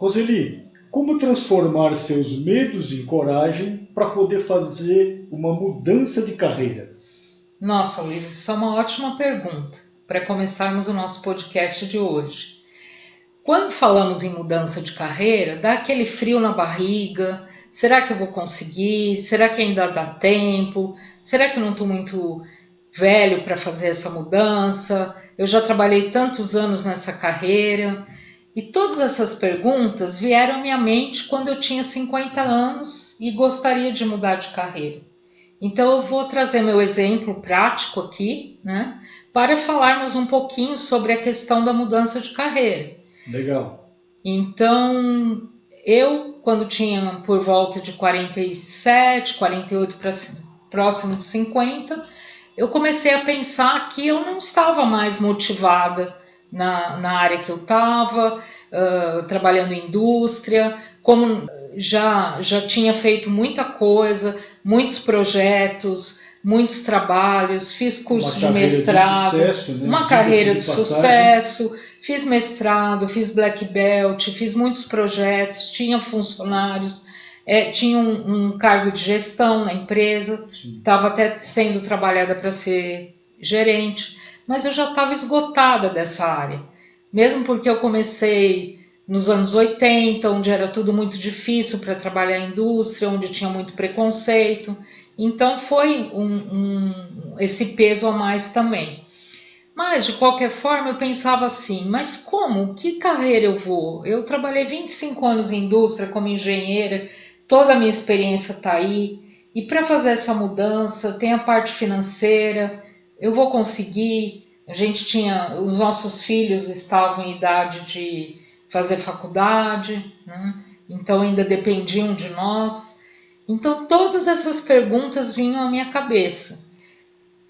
Roseli, como transformar seus medos em coragem para poder fazer uma mudança de carreira? Nossa, Luiz, isso é uma ótima pergunta para começarmos o nosso podcast de hoje. Quando falamos em mudança de carreira, dá aquele frio na barriga. Será que eu vou conseguir? Será que ainda dá tempo? Será que eu não estou muito velho para fazer essa mudança? Eu já trabalhei tantos anos nessa carreira. E todas essas perguntas vieram à minha mente quando eu tinha 50 anos e gostaria de mudar de carreira. Então eu vou trazer meu exemplo prático aqui, né, para falarmos um pouquinho sobre a questão da mudança de carreira. Legal. Então, eu, quando tinha por volta de 47, 48, próximo de 50, eu comecei a pensar que eu não estava mais motivada na área que eu estava, trabalhando em indústria, como já tinha feito muita coisa, muitos projetos, muitos trabalhos, fiz curso de mestrado, uma carreira de sucesso, fiz mestrado, fiz black belt, fiz muitos projetos, tinha funcionários, tinha um cargo de gestão na empresa, estava até sendo trabalhada para ser gerente, mas eu já estava esgotada dessa área, mesmo porque eu comecei nos anos 80, onde era tudo muito difícil para trabalhar em indústria, onde tinha muito preconceito, então foi esse peso a mais também. Mas, de qualquer forma, eu pensava assim, mas como? Que carreira eu vou? Eu trabalhei 25 anos em indústria como engenheira, toda a minha experiência está aí, e para fazer essa mudança, tem a parte financeira, eu vou conseguir. Os nossos filhos estavam em idade de fazer faculdade, né? Então ainda dependiam de nós. Então todas essas perguntas vinham à minha cabeça.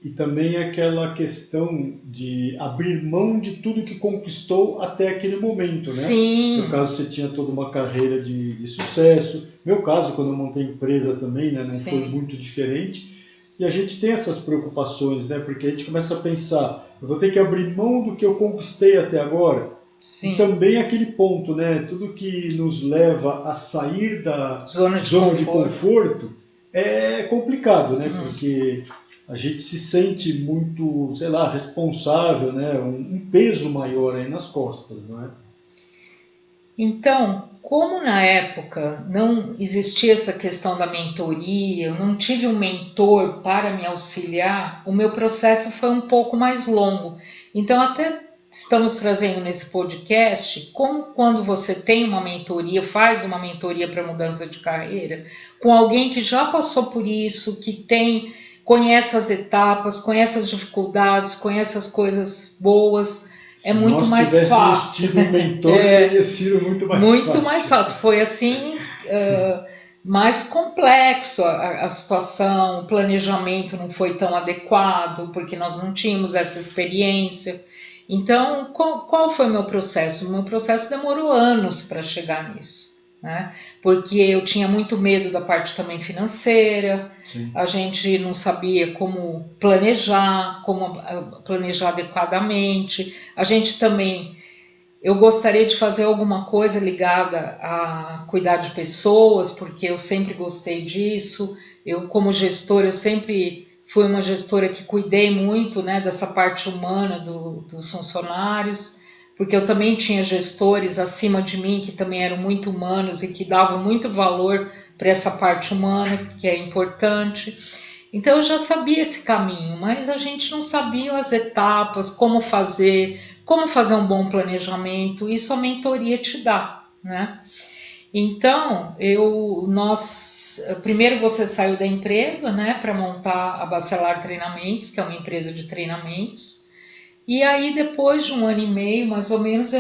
E também aquela questão de abrir mão de tudo que conquistou até aquele momento, né? Sim. No caso, você tinha toda uma carreira de sucesso. Meu caso, quando eu montei empresa também, né, não Sim. foi muito diferente. E a gente tem essas preocupações, né? Porque a gente começa a pensar, eu vou ter que abrir mão do que eu conquistei até agora. Sim. E também aquele ponto, né? Tudo que nos leva a sair da zona de conforto é complicado, né? Porque a gente se sente muito, sei lá, responsável, né? Um peso maior aí nas costas, não é? Então, como na época não existia essa questão da mentoria, eu não tive um mentor para me auxiliar, o meu processo foi um pouco mais longo. Então, até estamos trazendo nesse podcast como quando você tem uma mentoria, faz uma mentoria para mudança de carreira, com alguém que já passou por isso, que conhece as etapas, conhece as dificuldades, conhece as coisas boas, é muito mais fácil. Se tido um mentor, teria sido muito mais fácil. Muito mais fácil. Foi assim, mais complexo a situação, o planejamento não foi tão adequado, porque nós não tínhamos essa experiência. Então, qual foi o meu processo? O meu processo demorou anos para chegar nisso, né? Porque eu tinha muito medo da parte também financeira. Sim. A gente não sabia como planejar adequadamente. A gente também, eu gostaria de fazer alguma coisa ligada a cuidar de pessoas, porque eu sempre gostei disso. Eu, como gestora, eu sempre fui uma gestora que cuidei muito, né, dessa parte humana dos funcionários, porque eu também tinha gestores acima de mim que também eram muito humanos e que davam muito valor para essa parte humana, que é importante. Então eu já sabia esse caminho, mas a gente não sabia as etapas, como fazer um bom planejamento. Isso a mentoria te dá, né? Então, primeiro você saiu da empresa, né, para montar a Bacelar Treinamentos, que é uma empresa de treinamentos. E aí, depois de 1 ano e meio, mais ou menos,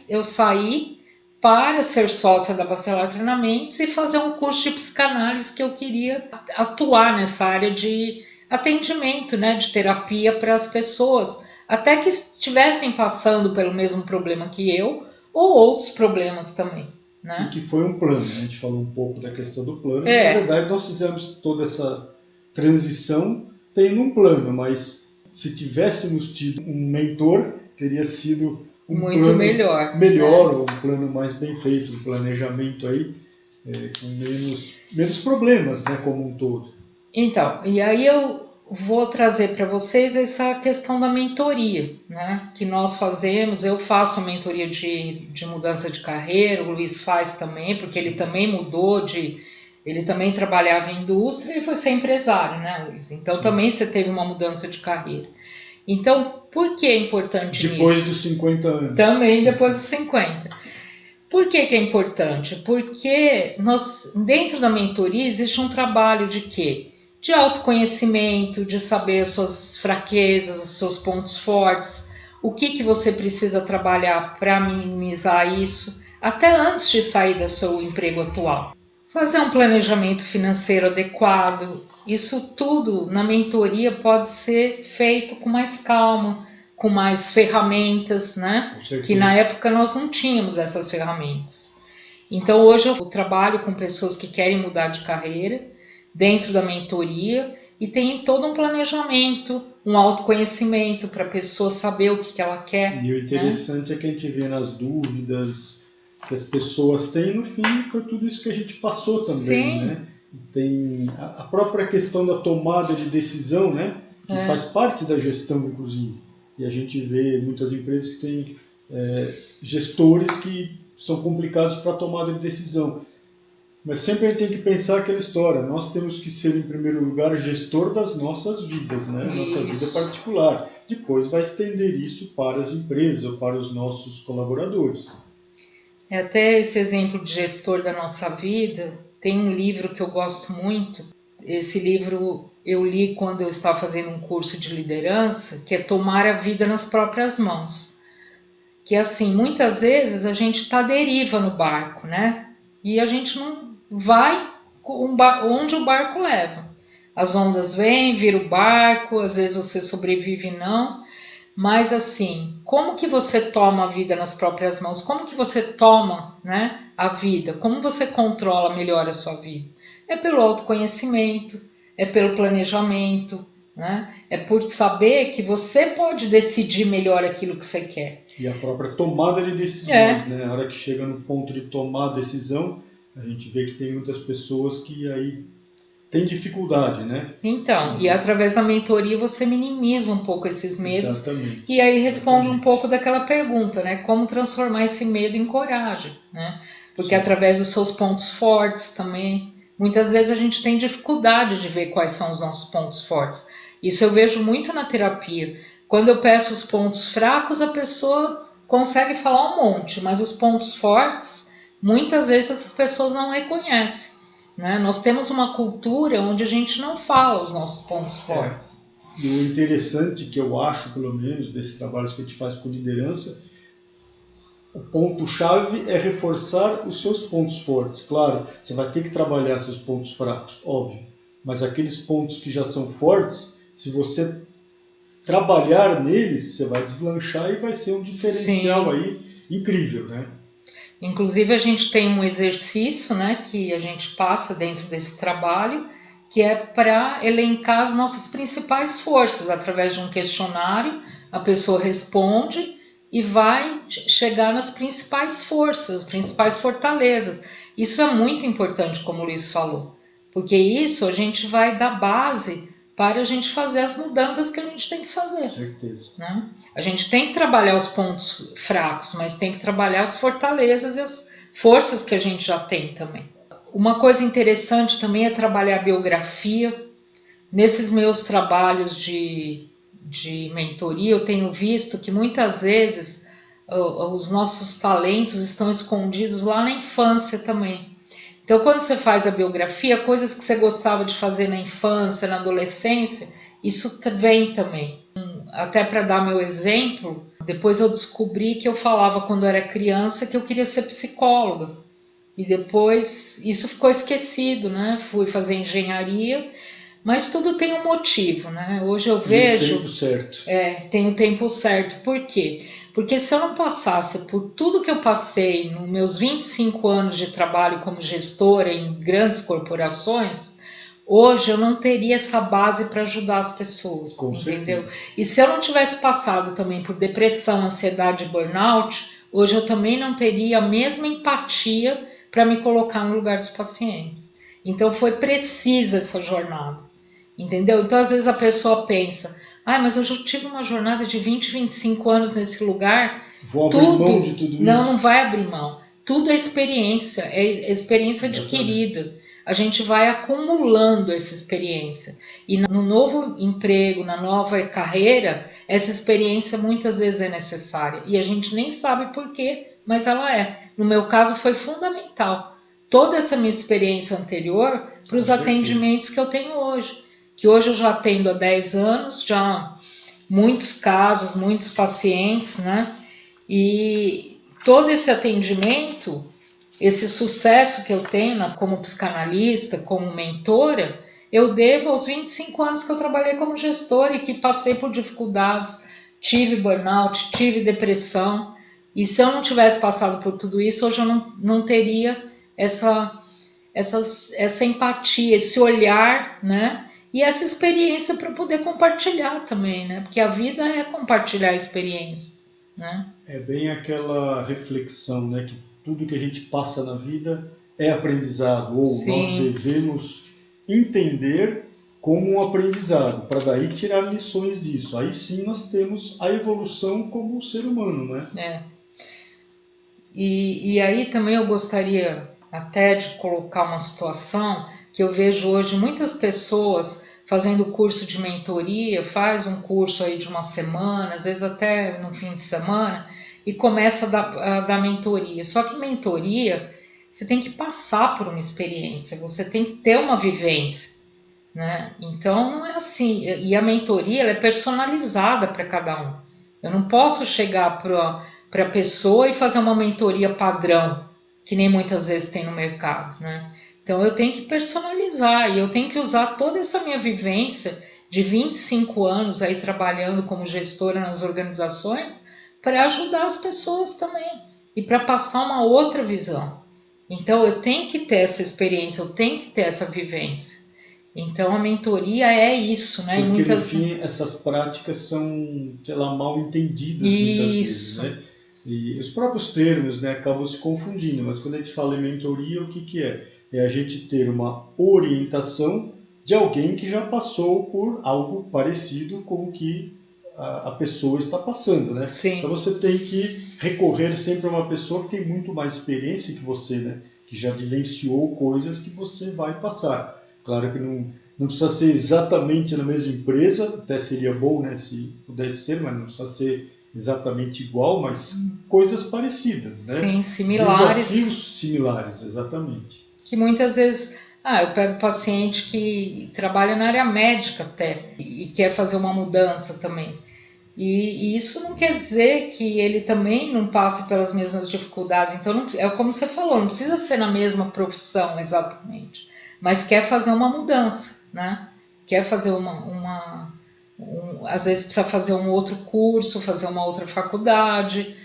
eu saí para ser sócia da Bacelar Treinamentos e fazer um curso de psicanálise, que eu queria atuar nessa área de atendimento, né, de terapia para as pessoas, até que estivessem passando pelo mesmo problema que eu, ou outros problemas também. Né? E que foi um plano, né? A gente falou um pouco da questão do plano. Na verdade, nós fizemos toda essa transição tendo um plano, mas se tivéssemos tido um mentor, teria sido muito plano melhor, ou um plano mais bem feito, um planejamento aí com menos problemas, né, como um todo. Então, e aí eu vou trazer para vocês essa questão da mentoria, né, que nós fazemos. Eu faço a mentoria de mudança de carreira, o Luiz faz também, porque ele também mudou ele também trabalhava em indústria e foi ser empresário, né, Luiz? Então Sim. Também você teve uma mudança de carreira. Então, por que é importante depois dos 50 anos. Também depois dos 50. Por que é importante? Porque dentro da mentoria existe um trabalho de quê? De autoconhecimento, de saber as suas fraquezas, os seus pontos fortes, o que você precisa trabalhar para minimizar isso, até antes de sair do seu emprego atual. Fazer um planejamento financeiro adequado, isso tudo na mentoria pode ser feito com mais calma, com mais ferramentas, né? Que na época nós não tínhamos essas ferramentas. Então hoje eu trabalho com pessoas que querem mudar de carreira dentro da mentoria e tem todo um planejamento, um autoconhecimento para a pessoa saber o que ela quer. E o interessante é que a gente vê nas dúvidas que as pessoas têm, no fim foi tudo isso que a gente passou também, Sim. né? Tem a própria questão da tomada de decisão, né? Que faz parte da gestão, inclusive. E a gente vê muitas empresas que têm gestores que são complicados para a tomada de decisão. Mas sempre a gente tem que pensar aquela história. Nós temos que ser, em primeiro lugar, gestor das nossas vidas, né? Nossa vida particular. Depois vai estender isso para as empresas ou para os nossos colaboradores. Até esse exemplo de gestor da nossa vida, tem um livro que eu gosto muito. Esse livro eu li quando eu estava fazendo um curso de liderança, que é Tomar a Vida nas Próprias Mãos. Que assim, muitas vezes a gente está à deriva no barco, né? E a gente não vai onde o barco leva. As ondas vêm, vira o barco, às vezes você sobrevive e não. Mas assim, como que você toma a vida nas próprias mãos? Como que você toma, né, a vida? Como você controla melhor a sua vida? É pelo autoconhecimento, é pelo planejamento, né? É por saber que você pode decidir melhor aquilo que você quer. E a própria tomada de decisões, né? A hora que chega no ponto de tomar a decisão, a gente vê que tem muitas pessoas que aí tem dificuldade, né? Então, e através da mentoria você minimiza um pouco esses medos. Exatamente. E aí responde um pouco daquela pergunta, né? Como transformar esse medo em coragem, né? Porque através dos seus pontos fortes também, muitas vezes a gente tem dificuldade de ver quais são os nossos pontos fortes. Isso eu vejo muito na terapia. Quando eu peço os pontos fracos, a pessoa consegue falar um monte, mas os pontos fortes, muitas vezes as pessoas não reconhecem. Né? Nós temos uma cultura onde a gente não fala os nossos pontos fortes. E o interessante que eu acho, pelo menos, desse trabalho que a gente faz com liderança, o ponto-chave é reforçar os seus pontos fortes. Claro, você vai ter que trabalhar seus pontos fracos, óbvio. Mas aqueles pontos que já são fortes, se você trabalhar neles, você vai deslanchar e vai ser um diferencial Sim. aí incrível, né? Inclusive a gente tem um exercício, né, que a gente passa dentro desse trabalho, que é para elencar as nossas principais forças. Através de um questionário, a pessoa responde e vai chegar nas principais forças, principais fortalezas. Isso é muito importante, como o Luiz falou, porque isso a gente vai dar base para a gente fazer as mudanças que a gente tem que fazer. Certeza. Né? A gente tem que trabalhar os pontos fracos, mas tem que trabalhar as fortalezas e as forças que a gente já tem também. Uma coisa interessante também é trabalhar a biografia. Nesses meus trabalhos de mentoria, eu tenho visto que muitas vezes os nossos talentos estão escondidos lá na infância também. Então, quando você faz a biografia, coisas que você gostava de fazer na infância, na adolescência, isso vem também. Até para dar meu exemplo, depois eu descobri que eu falava quando eu era criança que eu queria ser psicóloga. E depois isso ficou esquecido, né? Fui fazer engenharia, mas tudo tem um motivo, né? Hoje eu vejo... Tem o tempo certo. Tem o tempo certo. Por quê? Porque se eu não passasse por tudo que eu passei nos meus 25 anos de trabalho como gestora em grandes corporações, hoje eu não teria essa base para ajudar as pessoas, entendeu? E se eu não tivesse passado também por depressão, ansiedade e burnout, hoje eu também não teria a mesma empatia para me colocar no lugar dos pacientes. Então foi precisa essa jornada, entendeu? Então às vezes a pessoa pensa, mas eu já tive uma jornada de 20, 25 anos nesse lugar. Vou abrir mão de tudo isso? Não vai abrir mão. Tudo é experiência adquirida. A gente vai acumulando essa experiência. E no novo emprego, na nova carreira, essa experiência muitas vezes é necessária. E a gente nem sabe por quê, mas ela é. No meu caso foi fundamental. Toda essa minha experiência anterior para os atendimentos que eu tenho hoje. Que hoje eu já atendo há 10 anos, já muitos casos, muitos pacientes, né? E todo esse atendimento, esse sucesso que eu tenho como psicanalista, como mentora, eu devo aos 25 anos que eu trabalhei como gestora e que passei por dificuldades, tive burnout, tive depressão. E se eu não tivesse passado por tudo isso, hoje eu não teria essa empatia, esse olhar, né? E essa experiência para poder compartilhar também, né? Porque a vida é compartilhar experiências, né? É bem aquela reflexão, né? Que tudo que a gente passa na vida é aprendizado, ou Sim. Nós devemos entender como um aprendizado, para daí tirar lições disso. Aí sim nós temos a evolução como ser humano, né? E aí também eu gostaria até de colocar uma situação que eu vejo hoje muitas pessoas fazendo curso de mentoria, faz um curso aí de uma semana, às vezes até no fim de semana, e começa a dar mentoria. Só que mentoria, você tem que passar por uma experiência, você tem que ter uma vivência, né? Então não é assim, e a mentoria ela é personalizada para cada um. Eu não posso chegar para a pessoa e fazer uma mentoria padrão, que nem muitas vezes tem no mercado, né? Então eu tenho que personalizar e eu tenho que usar toda essa minha vivência de 25 anos aí trabalhando como gestora nas organizações para ajudar as pessoas também e para passar uma outra visão. Então eu tenho que ter essa experiência, eu tenho que ter essa vivência. Então a mentoria é isso, né? Porque muitas... no fim essas práticas são, sei lá, mal entendidas muitas vezes, né? E os próprios termos, né, acabam se confundindo, mas quando a gente fala em mentoria, o que é? É a gente ter uma orientação de alguém que já passou por algo parecido com o que a pessoa está passando, né? Sim. Então você tem que recorrer sempre a uma pessoa que tem muito mais experiência que você, né? Que já vivenciou coisas que você vai passar. Claro que não precisa ser exatamente na mesma empresa, até seria bom, né, se pudesse ser, mas não precisa ser exatamente igual, mas coisas parecidas, né? Sim, similares. Desafios similares, exatamente. Que muitas vezes, eu pego paciente que trabalha na área médica até e quer fazer uma mudança também. E isso não quer dizer que ele também não passe pelas mesmas dificuldades. Então, não, é como você falou, não precisa ser na mesma profissão exatamente, mas quer fazer uma mudança, né? Quer fazer às vezes precisa fazer um outro curso, fazer uma outra faculdade,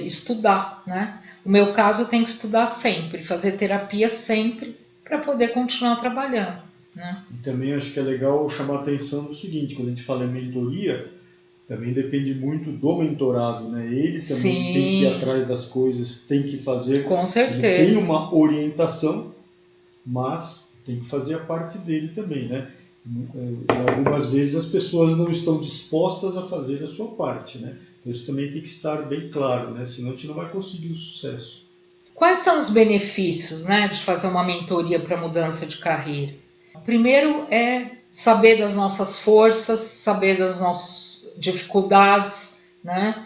estudar, né? No meu caso, eu tenho que estudar sempre, fazer terapia sempre para poder continuar trabalhando, né? E também acho que é legal chamar a atenção no seguinte, quando a gente fala em mentoria, também depende muito do mentorado, né? Ele também tem que ir atrás das coisas, tem que fazer. Com certeza. Ele tem uma orientação, mas tem que fazer a parte dele também, né? E algumas vezes as pessoas não estão dispostas a fazer a sua parte, né? Então isso também tem que estar bem claro, né? Senão a gente não vai conseguir o sucesso. Quais são os benefícios, né, de fazer uma mentoria para mudança de carreira? Primeiro é saber das nossas forças, saber das nossas dificuldades, né?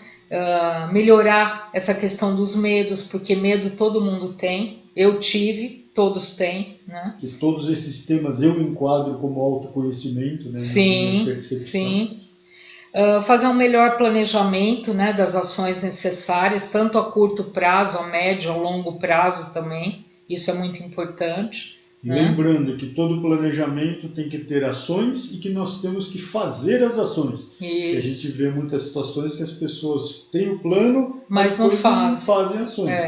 Melhorar essa questão dos medos, porque medo todo mundo tem, eu tive, todos têm, né? Que todos esses temas eu enquadro como autoconhecimento, né? Sim, percepção. Sim. Fazer um melhor planejamento, né, das ações necessárias, tanto a curto prazo, a médio, a longo prazo também, isso é muito importante. E lembrando que todo planejamento tem que ter ações e que nós temos que fazer as ações. Porque a gente vê muitas situações que as pessoas têm o plano, mas não fazem ações.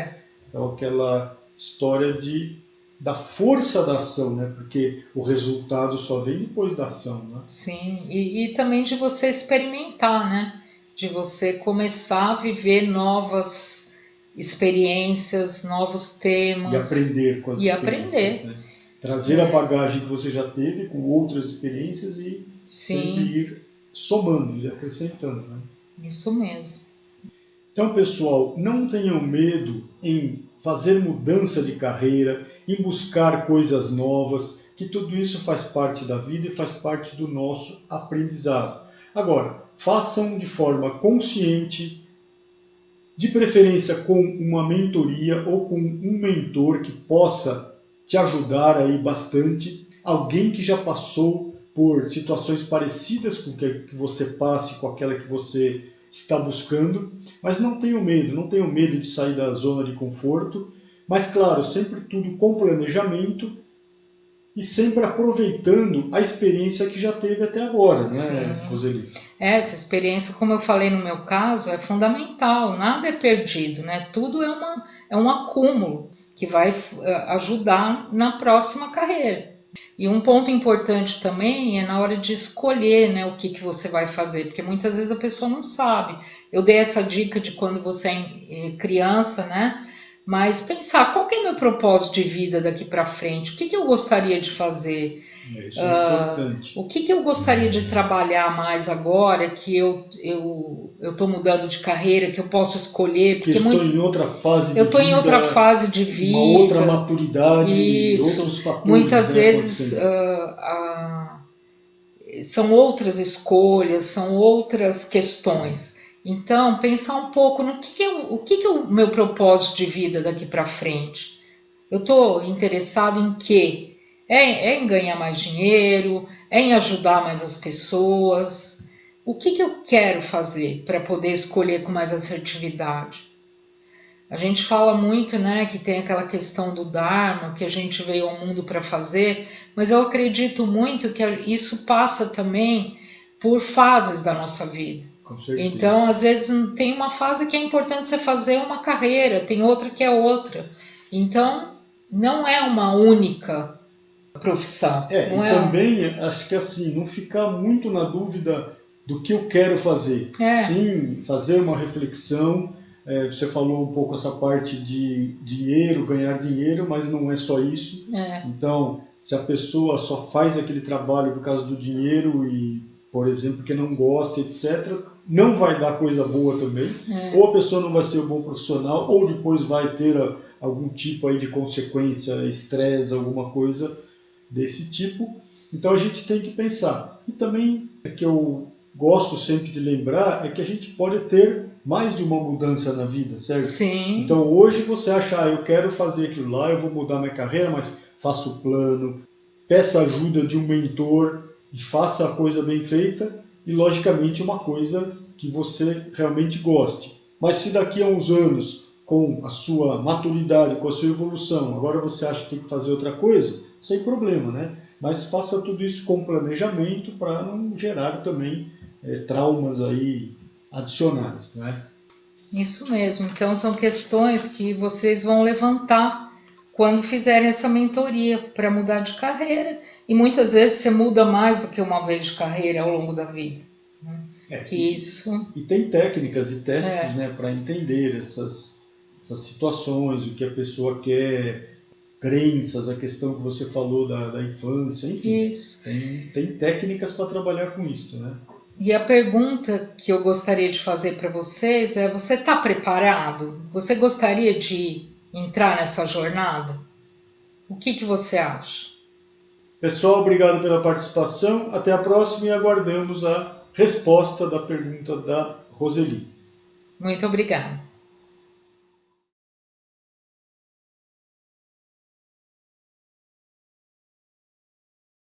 Então aquela história de da força da ação, né? Porque o resultado só vem depois da ação, né? Sim, e também de você experimentar, né? De você começar a viver novas experiências, novos temas. E aprender com as experiências, né? Trazer a bagagem que você já teve com outras experiências e sempre ir somando, ir acrescentando, né? Isso mesmo. Então, pessoal, não tenham medo em fazer mudança de carreira, em buscar coisas novas, que tudo isso faz parte da vida e faz parte do nosso aprendizado. Agora, façam de forma consciente, de preferência com uma mentoria ou com um mentor que possa te ajudar aí bastante, alguém que já passou por situações parecidas com que você passe, com aquela que você está buscando, mas não tenham medo de sair da zona de conforto, mas claro, sempre tudo com planejamento e sempre aproveitando a experiência que já teve até agora, né, Roseli? Essa experiência, como eu falei no meu caso, é fundamental, nada é perdido, né? Tudo é um acúmulo que vai ajudar na próxima carreira. E um ponto importante também é na hora de escolher, né, o que você vai fazer, porque muitas vezes a pessoa não sabe. Eu dei essa dica de quando você é criança, né? Mas pensar, qual que é o meu propósito de vida daqui para frente? O que eu gostaria de fazer? Isso é importante. O que eu gostaria de trabalhar mais agora que eu estou mudando de carreira, que eu posso escolher? Porque estou em outra fase de vida. Eu estou em outra fase de vida. Uma outra maturidade, isso. Outros fatores. Muitas vezes são outras escolhas, são outras questões. Então, pensar um pouco no que é o meu propósito de vida daqui para frente. Eu estou interessado em quê? É em ganhar mais dinheiro? É em ajudar mais as pessoas? O que eu quero fazer para poder escolher com mais assertividade? A gente fala muito, né, que tem aquela questão do Dharma, que a gente veio ao mundo para fazer, mas eu acredito muito que isso passa também por fases da nossa vida. Então, às vezes, tem uma fase que é importante você fazer uma carreira, tem outra que é outra. Então, não é uma única profissão. Também, acho que assim, não ficar muito na dúvida do que eu quero fazer. Sim, fazer uma reflexão. Você falou um pouco essa parte de dinheiro, ganhar dinheiro, mas não é só isso. Então, se a pessoa só faz aquele trabalho por causa do dinheiro e, por exemplo, que não gosta, etc., não vai dar coisa boa também. Ou a pessoa não vai ser um bom profissional, ou depois vai ter algum tipo aí de consequência, estresse, alguma coisa desse tipo. Então a gente tem que pensar. E também, que eu gosto sempre de lembrar, é que a gente pode ter mais de uma mudança na vida, certo? Sim. Então hoje você acha, eu quero fazer aquilo lá, eu vou mudar minha carreira, mas faça o plano, peça ajuda de um mentor e faça a coisa bem feita e, logicamente, uma coisa que você realmente goste. Mas se daqui a uns anos, com a sua maturidade, com a sua evolução, agora você acha que tem que fazer outra coisa, sem problema, né? Mas faça tudo isso com planejamento para não gerar também traumas aí adicionais, né? Isso mesmo. Então são questões que vocês vão levantar quando fizerem essa mentoria para mudar de carreira. E muitas vezes você muda mais do que uma vez de carreira ao longo da vida. E tem técnicas e testes, né, para entender essas situações, o que a pessoa quer, crenças, a questão que você falou da infância, enfim. Isso. Tem técnicas para trabalhar com isso, né? E a pergunta que eu gostaria de fazer para vocês é: você está preparado? Você gostaria de entrar nessa jornada? O que você acha? Pessoal, obrigado pela participação. Até a próxima e aguardamos a resposta da pergunta da Roseli. Muito obrigada.